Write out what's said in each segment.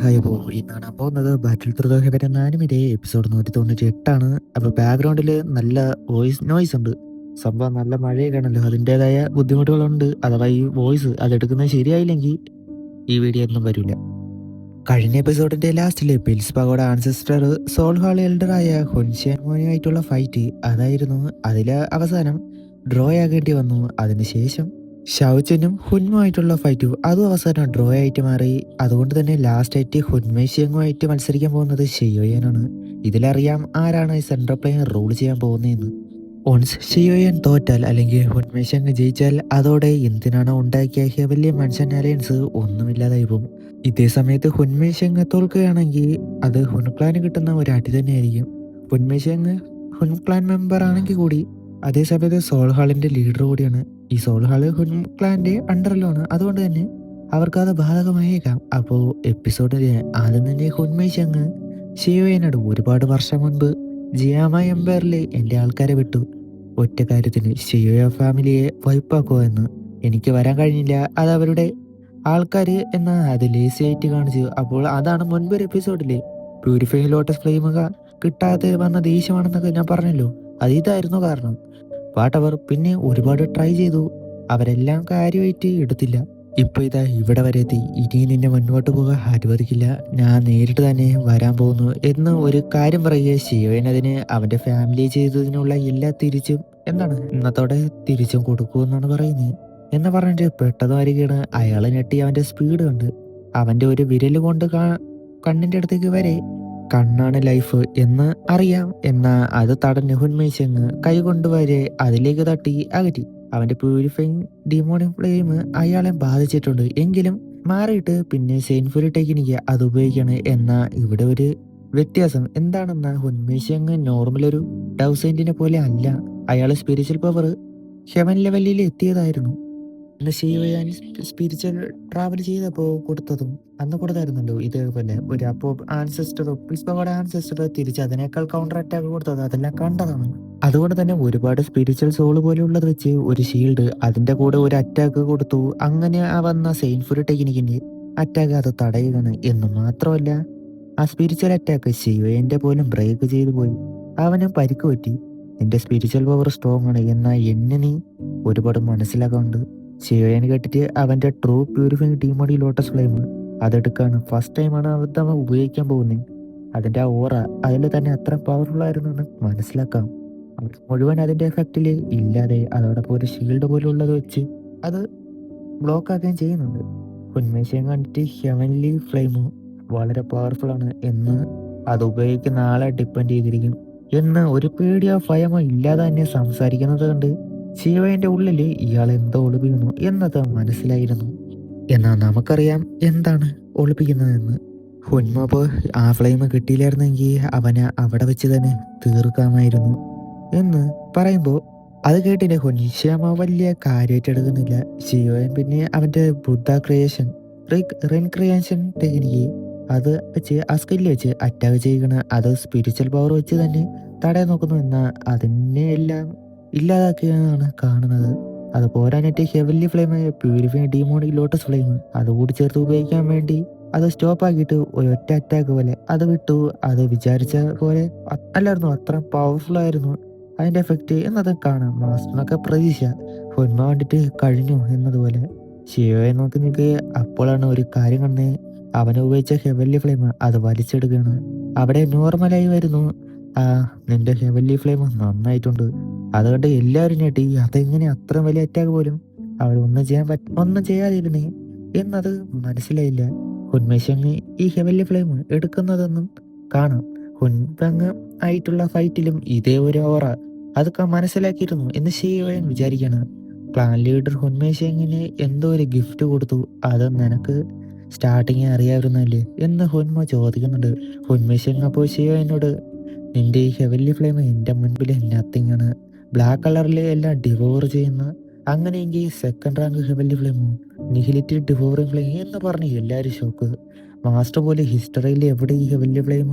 Hi അപ്പോൾ ഇന്നാണ് പോകുന്നത് ബാറ്റിൽ ത്രൂ ദ ഹെവൻ എന്ന ആനിമിയുടെ എപ്പിസോഡ് 198 അപ്പോൾ ബാക്ക്ഗ്രൗണ്ടിൽ നല്ല നോയ്സ് ഉണ്ട്. സംഭവം നല്ല മഴയൊക്കെയാണല്ലോ, അതിൻ്റെതായ ബുദ്ധിമുട്ടുകളുണ്ട്. അഥവാ ഈ വോയിസ് അതെടുക്കുന്നത് ശരിയായില്ലെങ്കിൽ ഈ വീഡിയോ ഒന്നും വരില്ല. കഴിഞ്ഞ എപ്പിസോഡിന്റെ ലാസ്റ്റിൽ pills pagoda ancestor soul hall എൽഡറായ ഹുൻഷ്യൻ മോനുമായിട്ടുള്ള ഫൈറ്റ് അതായിരുന്നു. അതിലെ അവസാനം ഡ്രോ ആകേണ്ടി വന്നു. അതിനുശേഷം ഷൗച്ചനും ഹുൻമുമായിട്ടുള്ള ഫൈറ്റ് അതും അവസാനം ഡ്രോ ആയിട്ട് മാറി. അതുകൊണ്ട് തന്നെ ലാസ്റ്റ് ആയിട്ട് ഹുൻമൈ ഷിയങ്ങുമായിട്ട് മത്സരിക്കാൻ പോകുന്നത് ഷിയോയനാണ്. ഇതിലറിയാം ആരാണ് സെൻട്രൽ പ്ലെയർ റൂൾ ചെയ്യാൻ പോകുന്നതെന്ന്. ഒൺസ് ഷിയോയൻ തോറ്റാൽ അല്ലെങ്കിൽ ഹുൻമൈ ഷിയങ് ജയിച്ചാൽ അതോടെ എന്തിനാണ് ഉണ്ടാക്കിയ ഹെവൻലി മനുഷ്യൻ അലയൻസ് ഒന്നുമില്ലാതായി പോകും. ഇതേ സമയത്ത് ഹുൻമൈ ഷിയങ് തോൽക്കുകയാണെങ്കിൽ അത് ഹുൻക്ലാന് കിട്ടുന്ന ഒരു അടി തന്നെയായിരിക്കും. ഹുൻമൈ ഷിയങ് ഹുൻക്ലാൻ മെമ്പർ ആണെങ്കിൽ കൂടി അതേ സമയത്ത് സോൾ ഹാളിന്റെ ലീഡർ കൂടിയാണ്. ഈ സോൾ ഹാള് ഹുൻക്ലാന്റെ അണ്ടറിലാണ്. അതുകൊണ്ട് തന്നെ അവർക്ക് അത് ബാധകമായേക്കാം. അപ്പോൾ എപ്പിസോഡിൽ ആദ്യം തന്നെ ഹുൻമൈ ഷിയങ് ഷിയോയനോട് ഒരുപാട് വർഷം മുൻപ് ജിയാമ എംപയറിലെ എൻ്റെ ആൾക്കാരെ വിട്ടു. ഒറ്റ കാര്യത്തിന് ഷിയോയ ഫാമിലിയെ വൈപ്പാക്കുക എന്ന്. എനിക്ക് വരാൻ കഴിഞ്ഞില്ല, അത് അവരുടെ ആൾക്കാർ എന്ന അത് ലേസി ആയിട്ട് കാണിച്ചു. അപ്പോൾ അതാണ് മുൻപൊരു എപ്പിസോഡില് പ്യൂരിഫൈങ് ലോട്ടസ് ഫ്ലെയിം കിട്ടാതെ വന്ന ദേഷ്യമാണെന്നൊക്കെ ഞാൻ പറഞ്ഞല്ലോ. അത് ഇതായിരുന്നു കാരണം. വാട്ടവർ പിന്നെ ഒരുപാട് ട്രൈ ചെയ്തു, അവരെല്ലാം കാര്യമായിട്ട് എടുത്തില്ല. ഇപ്പൊ ഇതാ ഇവിടെ വരെ എത്തി. ഇനി നിന്നെ മുന്നോട്ട് പോകാൻ അനുവദിക്കില്ല, ഞാൻ നേരിട്ട് തന്നെ വരാൻ പോകുന്നു എന്ന് ഒരു കാര്യം പറയുക. ശിവൻ അതിന് അവന്റെ ഫാമിലി ചെയ്തതിനുള്ള എല്ലാ തിരിച്ചും ഇന്നത്തോടെ തിരിച്ചും കൊടുക്കുമെന്നാണ് പറയുന്നത്. എന്ന് പറഞ്ഞിട്ട് പെട്ടെന്ന് വരികയാണ്. അയാളെ ഞെട്ടി അവന്റെ സ്പീഡ് കണ്ട് അവന്റെ ഒരു വിരൽ കൊണ്ട് കണ്ണിന്റെ അടുത്തേക്ക് വരെ കണ്ണാണ് ലൈഫ് എന്ന് അറിയാം. എന്നാ അത് തടഞ്ഞ് ഹുൻമൈ ഷിയങ് കൈ കൊണ്ടുവരെ അതിലേക്ക് തട്ടി അകറ്റി. അവന്റെ പ്യൂരിഫൈങ് ഡിമോണിക് ഫ്ലെയിം അയാളെ ബാധിച്ചിട്ടുണ്ട് എങ്കിലും മാറിയിട്ട് പിന്നെ സെയിൻഫുൾ ടെക്നിക്ക് അത് ഉപയോഗിക്കാണ്. എന്നാ ഇവിടെ ഒരു വ്യത്യാസം എന്താണെന്നാ ഹുൻമൈ ഷിയങ് നോർമൽ ഒരു ഡൗസൈന്റിനെ പോലെ അല്ല. അയാൾ സ്പിരിച്വൽ പവർ ഹെവൻ ലെവലിൽ എത്തിയതായിരുന്നു. ഷിയോയാൻ സ്പിരിച്വൽ ട്രാവൽ ചെയ്തപ്പോൾ കൊടുത്തതും അന്ന് കൊടുത്തായിരുന്നല്ലോ ഇതേപോലെ ഒരു. അപ്പോൾ ആൻസെസ്റ്റർ പിൽസ്പഗോഡ ആൻസെസ്റ്റർ തിരിച്ച് അതിനേക്കാൾ കൗണ്ടർ അറ്റാക്ക് കൊടുത്തത് അതെല്ലാം കണ്ടതാണ്. അതുകൊണ്ട് തന്നെ ഒരുപാട് സ്പിരിച്വൽ സോൾ പോലെയുള്ളത് വെച്ച് ഒരു ഷീൽഡ് അതിന്റെ കൂടെ ഒരു അറ്റാക്ക് കൊടുത്തു. അങ്ങനെ ആ വന്ന സെയിൻഫുൾ ടെക്നിക്കിന്റെ അറ്റാക്ക് അത് തടയുകയാണ്. എന്ന് മാത്രമല്ല ആ സ്പിരിച്വൽ അറ്റാക്ക് ഷിയോയന്റെ പോലും ബ്രേക്ക് ചെയ്തു പോയി. അവന് പരിക്ക് പറ്റി. നിന്റെ സ്പിരിച്വൽ പവർ സ്ട്രോങ് ആണ്, എന്നാൽ എന്നെ നീ ഒരുപാട് മനസ്സിലാക്കാറുണ്ട്. ഷിയോയന് കേട്ടിട്ട് അവന്റെ ട്രൂ പ്യൂരിഫൈങ് ടീമോടി ലോട്ടസ് ഫ്ലെയിം അതെടുക്കാണ്. ഫസ്റ്റ് ടൈമാണ് അവൻ ഉപയോഗിക്കാൻ പോകുന്നത്. അതിന്റെ ആ ഓറ അതിൽ തന്നെ അത്ര പവർഫുൾ ആയിരുന്നു എന്ന് മനസ്സിലാക്കാം. അവർ മുഴുവൻ അതിന്റെ എഫക്റ്റിൽ ഇല്ലാതെ അതോടൊപ്പം ഒരു ഷീൽഡ് പോലുള്ളത് വെച്ച് അത് ബ്ലോക്ക് ആക്കുകയും ചെയ്യുന്നുണ്ട്. ഉന്മേഷം കണ്ടിട്ട് ഹെവൻലി ഫ്ലെയിം വളരെ പവർഫുൾ ആണ് എന്ന് അത് ഉപയോഗിക്കുന്ന ആളെ ഡിപ്പെൻഡ് ചെയ്തിരിക്കും എന്ന് ഒരു പേടിയോ ഭയമോ ഇല്ലാതെ തന്നെ സംസാരിക്കുന്നത് കണ്ട് ശിവന്റെ ഉള്ളിൽ ഇയാൾ എന്തോ ഒളിപ്പിക്കുന്നു എന്നത് മനസ്സിലായിരുന്നു. എന്നാൽ നമുക്കറിയാം എന്താണ് ഒളിപ്പിക്കുന്നതെന്ന്. ഹുൻമോപ്പ് ആ ഫ്ലെയിം കിട്ടിയില്ലായിരുന്നെങ്കിൽ അവനെ അവിടെ വെച്ച് തന്നെ തീർക്കാമായിരുന്നു എന്ന് പറയുമ്പോൾ അത് കേട്ടില്ല ഹുൻഷ്യാമ വലിയ കാര്യമായിട്ട് എടുക്കുന്നില്ല. ഷിയോയൻ പിന്നെ അവന്റെ ബുദ്ധ ക്രിയേഷൻ റീക്രിയേഷൻ ടെക്നിക്ക് അത് വെച്ച് ആ സ്കില്ല് വെച്ച് അറ്റാക്ക് ചെയ്യണ അത് സ്പിരിച്വൽ പവർ വെച്ച് തന്നെ തടയാൻ നോക്കുന്നു. എന്നാൽ അതിനെ എല്ലാം ഇല്ലാതാക്കിയാണ് കാണുന്നത്. അത് പോരാനായിട്ട് heavenly flame purifying demonic lotus flame അതുകൂടി ചേർത്ത് ഉപയോഗിക്കാൻ വേണ്ടി അത് സ്റ്റോപ്പ് ആക്കിയിട്ട് ഒരു ഒറ്റ അറ്റാക്ക് പോലെ അത് വിട്ടു. അത് വിചാരിച്ച പോലെ അല്ലായിരുന്നു, അത്ര പവർഫുൾ ആയിരുന്നു അതിന്റെ എഫക്റ്റ് എന്നത് കാണാം. മാസ്റ്ററിനൊക്കെ പ്രതീക്ഷ ഹുൻമ കണ്ടിട്ട് കഴിഞ്ഞു എന്നതുപോലെ ഷിയോയെ നോക്കി നിൽക്കുക. അപ്പോഴാണ് ഒരു കാര്യം കണ്ടത്. അവനെ ഉപയോഗിച്ച ഹെവൻലി ഫ്ലെയിം അത് വലിച്ചെടുക്കുകയാണ്. അവിടെ നോർമലായി വരുന്നു. നിന്റെ ഹെവൻലി ഫ്ലെയിം നന്നായിട്ടുണ്ട്. അതുകൊണ്ട് എല്ലാവരും ഞെട്ടി. അതെങ്ങനെ അത്ര വലിയ അറ്റാക്ക് പോലും അവർ ഒന്നും ചെയ്യാതിരുന്നേ എന്നത് മനസ്സിലായില്ല. ഹുൻമേഷങ് ഈ ഹെവൻലി ഫ്ലെയിം എടുക്കുന്നതെന്നും കാണാം. ഹുൻപങ് ആയിട്ടുള്ള ഫൈറ്റിലും ഇതേ ഒരു ഓറ അതൊക്കെ മനസ്സിലാക്കിയിരുന്നു എന്ന് ഷിയോയൻ വിചാരിക്കാണ്. ക്ലാൻ ലീഡർ ഹുൻമേഷങ്ങിന് എന്തോ ഒരു ഗിഫ്റ്റ് കൊടുത്തു. അത് നിനക്ക് സ്റ്റാർട്ടിങ് അറിയാവുന്നല്ലേ എന്ന് ഹുൻമ ചോദിക്കുന്നുണ്ട്. ഹുൻമേഷങ് അപ്പോൾ ഷിയോയനോട് നിന്റെ ഈ ഹെവൻലി ഫ്ലെയിം എൻ്റെ മുൻപിൽ നത്തിങ് ആണ്, ബ്ലാക്ക് കളറിൽ എല്ലാം ഡിവോർ ചെയ്യുന്ന. അങ്ങനെയെങ്കിൽ സെക്കൻഡ് റാങ്ക് ഹെവൻലി ഫ്ലെയിമോ നിഹിലിറ്റി ഡിവോറിങ് ഫ്ലെയിം എന്ന് പറഞ്ഞ് എല്ലാവരും ഷോക്ക്. മാസ്റ്റർ പോലെ ഹിസ്റ്ററിയിൽ എവിടെ ഈ ഹെവൻലി ഫ്ലെയിം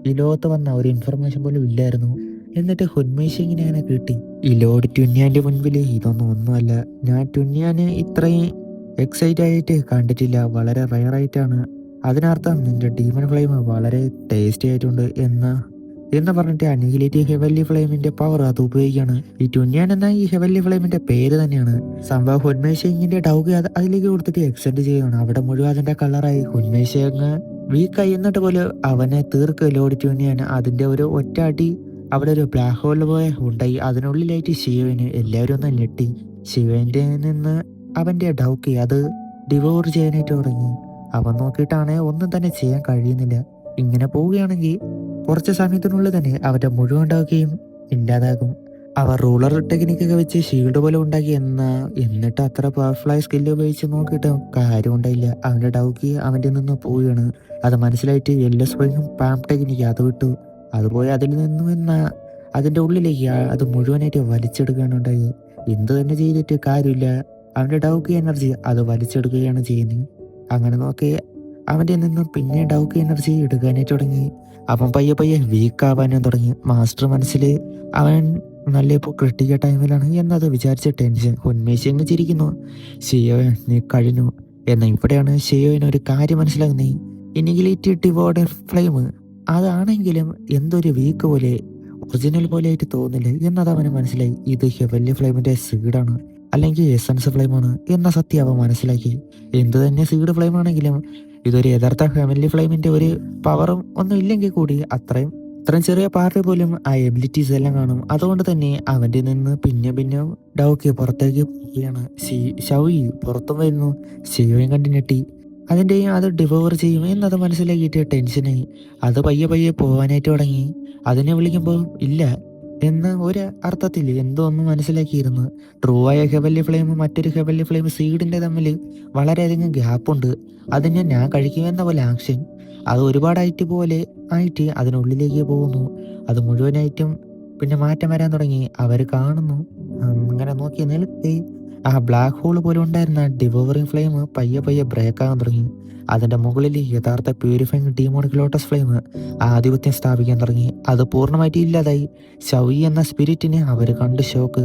ഈ ലോകത്ത് വന്ന ഒരു ഇൻഫർമേഷൻ പോലും ഇല്ലായിരുന്നു. എന്നിട്ട് ഹുൻമേഷിങ്ങിനെ അങ്ങനെ കിട്ടി. ഈ ലോഡ് ട്യുന്യാൻ്റെ മുൻപിൽ ഇതൊന്നും ഒന്നുമല്ല. ഞാൻ ട്യുന്യാനെ ഇത്രയും എക്സൈറ്റ് ആയിട്ട് കണ്ടിട്ടില്ല. വളരെ റയറായിട്ടാണ് അതിനർത്ഥം നിന്റെ ഡീമൺ ഫ്ലെയിം വളരെ ടേസ്റ്റി ആയിട്ടുണ്ട് എന്ന് പറഞ്ഞിട്ട് അനിഹിലേറ്റ് ഹെവൻലി ഫ്ലെയിമിന്റെ പവർ അത് ഉപയോഗിക്കുകയാണ്. ഈ ടുന്യാൻ എന്ന ഈ ഹെവൻലി ഫ്ലെയിമിന്റെ പേര് തന്നെയാണ്. സംഭവം ഹുൻമേഷെങ്ങിന്റെ ഡൗഗ് അതിലേക്ക് കൊടുത്തിട്ട് എക്സ്റ്റെൻഡ് ചെയ്യുകയാണ്. അവിടെ മുഴുവൻ അതിന്റെ കളറായി. ഹുൻമേഷെങ് വീക്കായി എന്നിട്ട് പോലും അവനെ തീർക്കലോടി ടുന്യാൻ. അതിന്റെ ഒരു ഒറ്റ അടി അവിടെ ഒരു ബ്ലാക്ക് ഹോളിൽ പോലെ ഉണ്ടായി. അതിനുള്ളിലായിട്ട് ശിവന് എല്ലാവരും ഒന്ന് ഞെട്ടി. ശിവന്റെ നിന്ന് അവന്റെ ഡൗക്കി അത് ഡിവോർ ചെയ്യാനായിട്ട് തുടങ്ങി. അവൻ നോക്കിയിട്ടാണ് ഒന്നും തന്നെ ചെയ്യാൻ കഴിയുന്നില്ല. ഇങ്ങനെ പോവുകയാണെങ്കിൽ കുറച്ച് സമയത്തിനുള്ളിൽ തന്നെ അവന്റെ മുഴുവൻ ഡൗക്കിയും ഇല്ലാതാകും. അവർ റൂളർ ടെക്നിക്കൊക്കെ വെച്ച് ഷീൽഡ് പോലെ ഉണ്ടാക്കി എന്നിട്ട് അത്ര പവർഫുള്ളായ സ്കില്ല് ഉപയോഗിച്ച് നോക്കിയിട്ട് കാര്യം ഉണ്ടായില്ല. അവന്റെ ഡൗക്കി അവന്റെ നിന്ന് പോവുകയാണ്. അത് മനസ്സിലായിട്ട് യെല്ലോ സ്പ്രിങ്ങും പാം ടെക്നിക്ക് അത് വിട്ടു. അതുപോലെ അതിൽ നിന്നും അതിന്റെ ഉള്ളിലേക്ക് അത് മുഴുവനായിട്ട് വലിച്ചെടുക്കുകയാണ് ഉണ്ടായത്. എന്ത് തന്നെ ചെയ്തിട്ട് കാര്യമില്ല. അവന്റെ ഡൗക്കി എനർജി അത് വലിച്ചെടുക്കുകയാണ് ചെയ്യുന്നത്. അങ്ങനെ നോക്കി അവന്റെ നിന്നും പിന്നെ ഡൗക്കി എനർജി എടുക്കാനായിട്ട് തുടങ്ങി. അവൻ പയ്യെ പയ്യെ വീക്ക് ആവാനും തുടങ്ങി. മാസ്റ്റർ മനസ്സിൽ അവൻ നല്ല ഇപ്പോൾ ക്രിട്ടിക്കൽ ടൈമിലാണ് എന്നത് വിചാരിച്ച ടെൻഷൻ. ഹുൻമേഷെങ് ചിരിക്കുന്നു. ഷിയോ നീ കഴിഞ്ഞു എന്നാൽ ഇവിടെയാണ് ഷിയോന് ഒരു കാര്യം മനസ്സിലാകുന്നത്. ഇനിഗിലേറ്റ് ഡിവോർഡ് ഫ്ലെയിം അതാണെങ്കിലും എന്തൊരു വീക്ക് പോലെ ഒറിജിനൽ പോലെ ആയിട്ട് തോന്നില്ല എന്നത് അവന് മനസ്സിലായി. ഇത് ഹെവൻലി ഫ്ലെയിമിന്റെ സീഡാണ് അല്ലെങ്കിൽ എസൻസ് ഫ്ലെയിമാണ് എന്ന സത്യം അവൻ മനസ്സിലാക്കി. എന്ത് തന്നെ സീഡ് ഫ്ലെയിം ആണെങ്കിലും ഇതൊരു യഥാർത്ഥ ഹെവൻലി ഫ്ലെയിമിന്റെ ഒരു പവറും ഒന്നും ഇല്ലെങ്കിൽ കൂടി അത്രയും ചെറിയ പാർട്ടി പോലും ആ എബിലിറ്റീസ് എല്ലാം കാണും. അതുകൊണ്ട് തന്നെ അവന്റെ നിന്ന് പിന്നെ ഡൗക്കി പുറത്തേക്ക് പോവുകയാണ്. ഷൗയി പുറത്തും വരുന്നു. ഷിയോയും കണ്ടു ഞെട്ടി. അതിൻ്റെയും അത് ഡിവോർ ചെയ്യും എന്നത് മനസ്സിലാക്കിയിട്ട് ടെൻഷനായി. അത് പയ്യെ പോകാനായിട്ട് തുടങ്ങി. അതിനെ വിളിക്കുമ്പോൾ ഇല്ല എന്ന ഒരു അർത്ഥത്തിൽ എന്തോ ഒന്ന് മനസ്സിലാക്കിയിരുന്നു. ട്രൂ ആയ ഹെവൻലി ഫ്ലെയിമും മറ്റൊരു ഹെവൻലി ഫ്ലെയിം സീഡിന്റെ തമ്മിൽ വളരെയധികം ഗ്യാപ്പുണ്ട്. അതിനെ ഞാൻ കഴിക്കുമെന്ന പോലെ ആക്ഷൻ അത് ഒരുപാടായിട്ട് പോലെ ആയിട്ട് അതിനുള്ളിലേക്ക് പോകുന്നു. അത് മുഴുവനായിട്ടും പിന്നെ മാറ്റം വരാൻ തുടങ്ങി. അവർ കാണുന്നു. അങ്ങനെ നോക്കി നിൽക്കേ ആ ബ്ലാക്ക് ഹോൾ പോലെ ഉണ്ടായിരുന്ന ഡിവോറിംഗ് ഫ്ലെയിം പയ്യെ ബ്രേക്ക് ആകാൻ തുടങ്ങി. അതിന്റെ മുകളിൽ യഥാർത്ഥ പ്യൂരിഫൈങ് ഡീമോണിക് ലോട്ടസ് ഫ്ലെയിം ആധിപത്യം സ്ഥാപിക്കാൻ തുടങ്ങി. അത് പൂർണ്ണമായിട്ട് ഇല്ലാതായി. ഷൗയി എന്ന സ്പിരിറ്റിനെ അവർ കണ്ട് ഷോക്ക്.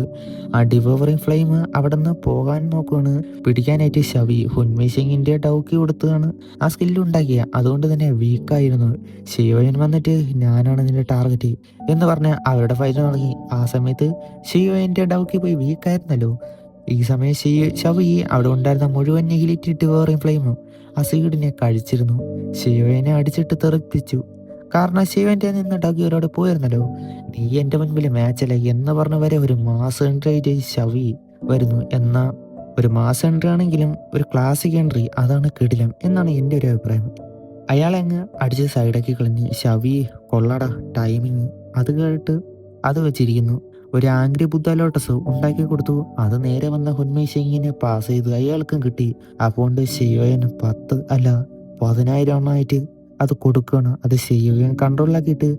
ആ ഡിവോറിംഗ് ഫ്ലെയിം അവിടെ നിന്ന് പോകാൻ നോക്കുകയാണ്. പിടിക്കാനായിട്ട് ഷൗയി ഹുൻമേഷെങ്ങിന്റെ ഡൗക്കി കൊടുത്താണ് ആ സ്കില്ല് ഉണ്ടാക്കിയ. അതുകൊണ്ട് തന്നെ വീക്കായിരുന്നു. ഷിയോയൻ വന്നിട്ട് ഞാനാണ് നിന്റെ ടാർഗറ്റ് എന്ന് പറഞ്ഞ് അവരുടെ ഫൈറ്റ് തുടങ്ങി. ആ സമയത്ത് ഷിയോയന്റെ ഡൗക്കി പോയി വീക്കായിരുന്നല്ലോ. ഈ സമയം ഷൗയി അവിടെ ഉണ്ടായിരുന്ന മുഴുവൻ നെഗിലിറ്റി ഡിവോറിംഗ് ഫ്ലെയിമും ആ സീഡിനെ കഴിച്ചിരുന്നു. ഷിയോയനെ അടിച്ചിട്ട് തെറിപ്പിച്ചു. കാരണം ഷിയോന്റെ നിന്ന് ഡഗ്യൂരോട് പോയിരുന്നല്ലോ. നീ എന്റെ മുൻപിൽ മാച്ചല്ല എന്ന് പറഞ്ഞ വരെ ഒരു മാസ് എൻട്രി ഷൗയി വരുന്നു. എന്ന ഒരു മാസ് എൻട്രി ആണെങ്കിലും ഒരു ക്ലാസിക് എൻട്രി അതാണ് കിടിലം എന്നാണ് എൻ്റെ ഒരു അഭിപ്രായം. അയാളെ അങ്ങ് അടിച്ച് സൈഡാക്കി കളഞ്ഞ് ഷൗയി കൊള്ളടാ ടൈമിങ് അത് കേട്ട് അത് വെച്ചിരിക്കുന്നു. ഒരു ആംഗ്രി ബുദ്ധ ലോട്ടസ് ഉണ്ടാക്കി കൊടുത്തു. അത് നേരെ വന്ന ഹുൻമേഷെങ്ങിനെ പാസ് ചെയ്ത് അയാൾക്കും കിട്ടി. അപ്പോൾ ഷിയോയന് 10 അല്ല 10,000 എണ്ണമായിട്ട് അത് കൊടുക്കുകയാണ്. അത് ഷിയോയൻ കൺട്രോളിലാക്കിയിട്ട്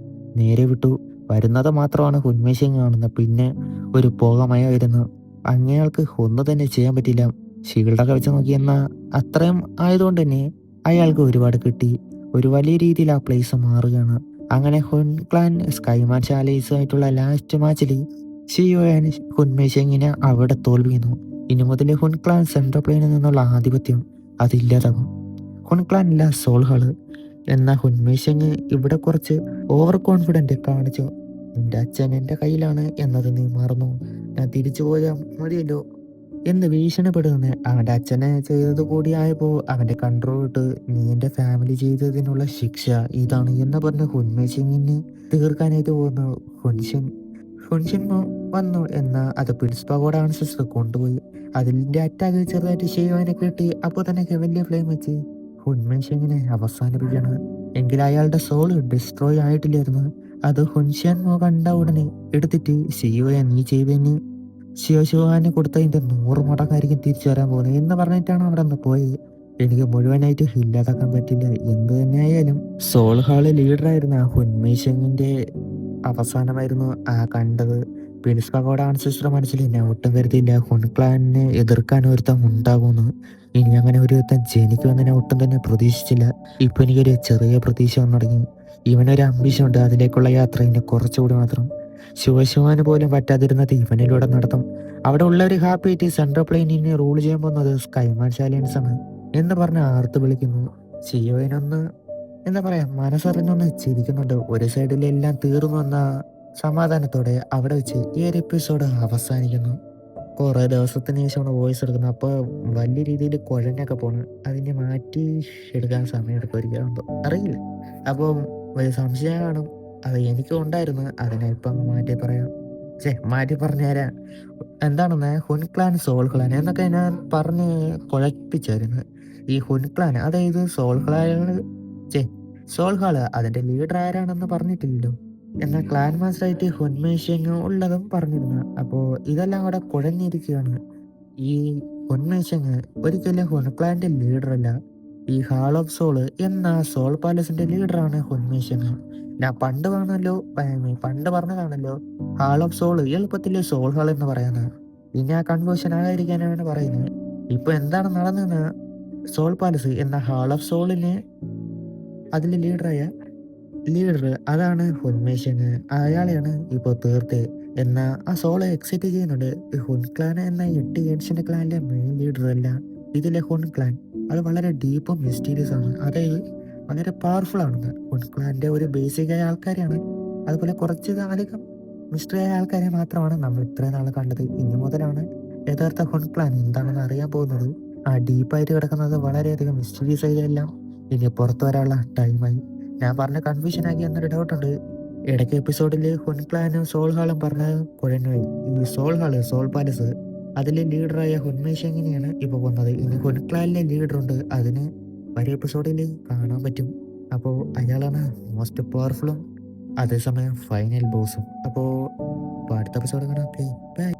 നേരെ വിട്ടു. വരുന്നത് മാത്രമാണ് ഹുൻമേഷെങ് കാണുന്നത്. പിന്നെ ഒരു പുകമയ വരുന്നു. അങ്ങയാൾക്ക് ഒന്നും തന്നെ ചെയ്യാൻ പറ്റില്ല. ഷീൽഡൊക്കെ വെച്ച് നോക്കിയെന്നാൽ അത്രയും ആയതുകൊണ്ട് തന്നെ അയാൾക്ക് ഒരുപാട് കിട്ടി. ഒരു വലിയ രീതിയിൽ ആ പ്ലേസ് മാറുകയാണ്. അങ്ങനെ ഹുൻ ക്ലാൻ സ്കൈമാൻ ചാലേസുമായിട്ടുള്ള ലാസ്റ്റ് മാച്ചിൽ ഷിയോയൻ ഹുൻമേഷെങ്ങിനെ അവിടെ തോൽവിക്കുന്നു. ഇനി മുതൽ ഹുൻ ക്ലാൻ സെൻട്രൽ പ്ലെയിനിൽ നിന്നുള്ള ആധിപത്യം അതില്ലാതാകും. ഹുൻ ക്ലാൻ ഇല്ല സോൾഹള് എന്ന ഹുൻമേഷെങ് ഇവിടെ കുറച്ച് ഓവർ കോൺഫിഡന്റ് കാണിച്ചു. എൻ്റെ അച്ഛൻ എൻ്റെ കയ്യിലാണ് എന്നത് നീ മറന്നു. ഞാൻ തിരിച്ചു പോയാൽ മതിയല്ലോ എന്ന് ഭീഷണിപ്പെടുന്നത്. അവൻ്റെ അച്ഛനെ ചെയ്തത് കൂടിയായപ്പോൾ അവൻ്റെ കൺട്രോൾ വിട്ട് നീ എൻ്റെ ഫാമിലി ചെയ്തതിനുള്ള ശിക്ഷ ഇതാണ് എന്ന് പറഞ്ഞ് ഹുൻമേഷെങ്ങിനെ തീർക്കാനായിട്ട് പോകുന്നു. ഹുൻഷിൻ വന്നു എന്നാൽ അത് പിൽസ് പഗോഡ ആൻസസ് കൊണ്ടുപോയി. അതിൻ്റെ അറ്റാക്ക് ചെറുതായിട്ട് ഷിയോനെ കിട്ടി. അപ്പോൾ തന്നെ ഹെവൻലി ഫ്ലെയിം വെച്ച് ഹുൻമേഷെങ്ങിനെ അവസാനിപ്പിക്കണം. എങ്കിൽ അയാളുടെ സോൾ ഡിസ്ട്രോയ് ആയിട്ടില്ലായിരുന്നു. അത് ഹുൻഷ്യൻ കണ്ട ഉടനെ എടുത്തിട്ട് ഷിയോയെ നീ ചെയ്തതിന് ഷിയോനെ കൊടുത്തതിൻ്റെ 100 മടങ്ങായിരിക്കും തിരിച്ചു വരാൻ പോകുന്നത് എന്ന് പറഞ്ഞിട്ടാണ് അവിടെ നിന്ന് പോയത്. എനിക്ക് മുഴുവനായിട്ട് ഇല്ലാതാക്കാൻ പറ്റില്ല. എന്ത് തന്നെയായാലും സോൾ ഹാള് ലീഡറായിരുന്ന ഹുൻമേഷെങ്ങിന്റെ അവസാനമായിരുന്നു ആ കണ്ടത്. പിൻസ് പഗോഡ ആൻസിസ്റ്റർ മനസ്സിൽ ഞാൻ ഒട്ടും കരുതിയില്ല ഹുൻ ക്ലാനിനെ എതിർക്കാൻ ഒരുത്തം ഉണ്ടാകുമെന്ന്. ഇനി അങ്ങനെ ഒരുത്തൻ ജനിക്കുമെന്ന് ഞാൻ ഒട്ടും തന്നെ പ്രതീക്ഷിച്ചില്ല. ഇപ്പൊ എനിക്കൊരു ചെറിയ പ്രതീക്ഷ വന്നു തുടങ്ങി. ഇവനൊരു അംബിഷൻ ഉണ്ട്. അതിലേക്കുള്ള യാത്ര ഇനി കുറച്ചുകൂടി മാത്രം. ശിവശിവാന് പോലും പറ്റാതിരുന്നത് ഇവനിലൂടെ നടത്തും. അവിടെ ഉള്ളവർ ഹാപ്പി ആയിട്ട് സെൻട്രൽ പ്ലെയിനിനെ റൂൾ ചെയ്യാൻ പോകുന്നത് സ്കൈമാൻ ചാലിയൻസ് ആണ് എന്ന് പറഞ്ഞ് ആർത്ത് വിളിക്കുന്നു. ചിയോയിനൊന്ന് എന്താ പറയാ മനസ്സറിഞ്ഞൊന്ന് ചിരിക്കുന്നുണ്ട്. ഒരു സൈഡിൽ എല്ലാം തീർന്നു വന്ന സമാധാനത്തോടെ അവിടെ വെച്ച് ഈ ഒരു എപ്പിസോഡ് അവസാനിക്കുന്നു. കുറേ ദിവസത്തിന് ശേഷമാണ് വോയിസ് എടുക്കുന്നത്. അപ്പോൾ വലിയ രീതിയിൽ കുഴഞ്ഞൊക്കെ പോണ്. അതിനെ മാറ്റി എടുക്കാൻ സമയമെടുക്കുമായിരിക്കും എന്തോ അറിയില്ല. അപ്പോൾ ഒരു സംശയം കാണും. അത് എനിക്കും ഉണ്ടായിരുന്നു. അതിനെ ഇപ്പം അങ്ങ് മാറ്റി പറയാം. മാറ്റി പറഞ്ഞുതരാം. എന്താണെന്ന് ഹുൻ ക്ലാൻ, സോൾ ക്ലാൻ എന്നൊക്കെ ഞാൻ പറഞ്ഞ് കുഴപ്പിച്ചായിരുന്നു. ഈ ഹുൻ ക്ലാൻ അതായത് ഛെ സോൾ ഹാള് അതിന്റെ ലീഡർ ആരാണെന്ന് പറഞ്ഞിട്ടില്ലല്ലോ. എന്നാൽ ക്ലാൻ മാസ്റ്ററായിട്ട് ഹുൻമേഷങ് ഉള്ളതും പറഞ്ഞിരുന്നു. അപ്പോൾ ഇതെല്ലാം കൂടെ കുഴഞ്ഞിരിക്കുകയാണ്. ഈ ഹുൻമേഷങ് ഒരിക്കലും ഹുൻ ക്ലാന്റെ ലീഡറല്ല. ഈ ഹാൾ ഓഫ് സോള് എന്ന സോൾ പാലസിന്റെ ലീഡറാണ് ഹുൻമേഷങ്. ഞാൻ പണ്ട് പറഞ്ഞതാണല്ലോ ഹാൾ ഓഫ് സോള് എളുപ്പത്തിൽ സോൾ ഹാൾ എന്ന് പറയുന്നത്. ഇനി ആ കൺഫ്യൂഷൻ ആകാതിരിക്കാനാണ് പറയുന്നത്. ഇപ്പൊ എന്താണ് നടന്നതെന്ന് സോൾ പാലസ് എന്ന ഹാൾ ഓഫ് സോളിന് അതിലെ ലീഡർ അതാണ് ഹുൻമേഷങ്. അയാളെയാണ് ഇപ്പോൾ തീർത്തത്. എന്നാൽ ആ സോള് എക്സൈറ്റ് ചെയ്യുന്നുണ്ട്. ഈ ഹുൻ ക്ലാൻ എന്ന 8 ഏൻഷ്യന്റ് ക്ലാനിലെ മെയിൻ ലീഡർ അല്ല ഇതിലെ ഹുൻ ക്ലാൻ. അത് വളരെ ഡീപ്പും മിസ്റ്റീരിയസ് ആണ്. അതായത് വളരെ പവർഫുൾ ആണെന്ന്. ഹുൻ ക്ലാന്റെ ഒരു ബേസിക് ആയ ആൾക്കാരാണ്. അതുപോലെ കുറച്ച് അധികം മിസ്റ്ററി ആയ ആൾക്കാരെ മാത്രമാണ് നമ്മൾ ഇത്രയും നാൾ കണ്ടത്. ഇനി മുതലാണ് യഥാർത്ഥ ഹുൻ ക്ലാൻ എന്താണെന്ന് അറിയാൻ പോകുന്നത്. ആ ഡീപ്പായിട്ട് കിടക്കുന്നത് വളരെയധികം മിസ്റ്റീരിയസ് ആയതെല്ലാം ഇനി പുറത്തു വരാനുള്ള ടൈമായി. ഞാൻ പറഞ്ഞ കൺഫ്യൂഷൻ ആക്കി എന്നൊരു ഡൗട്ടുണ്ട്. ഇടയ്ക്ക് എപ്പിസോഡിൽ ഹുൻ ക്ലാനും സോൾ ഹാളും പറഞ്ഞ കുഴഞ്ഞുപോയി. ഈ സോൾ ഹാള്, സോൾ പാലസ് അതിലെ ലീഡറായ ഹുൻമേഷങ്ങിനെയാണ് ഇപ്പോൾ കൊന്നത്. ഇനി ഹുൻ ക്ലാനിലെ ലീഡറുണ്ട്. അതിന് ഒരു എപ്പിസോഡിൽ കാണാൻ പറ്റും. അപ്പോൾ അയാളാണ് മോസ്റ്റ് പവർഫുള്ളും അതേസമയം ഫൈനൽ ബോസും. അപ്പോൾ അടുത്ത എപ്പിസോഡ് കാണാം. Okay bye.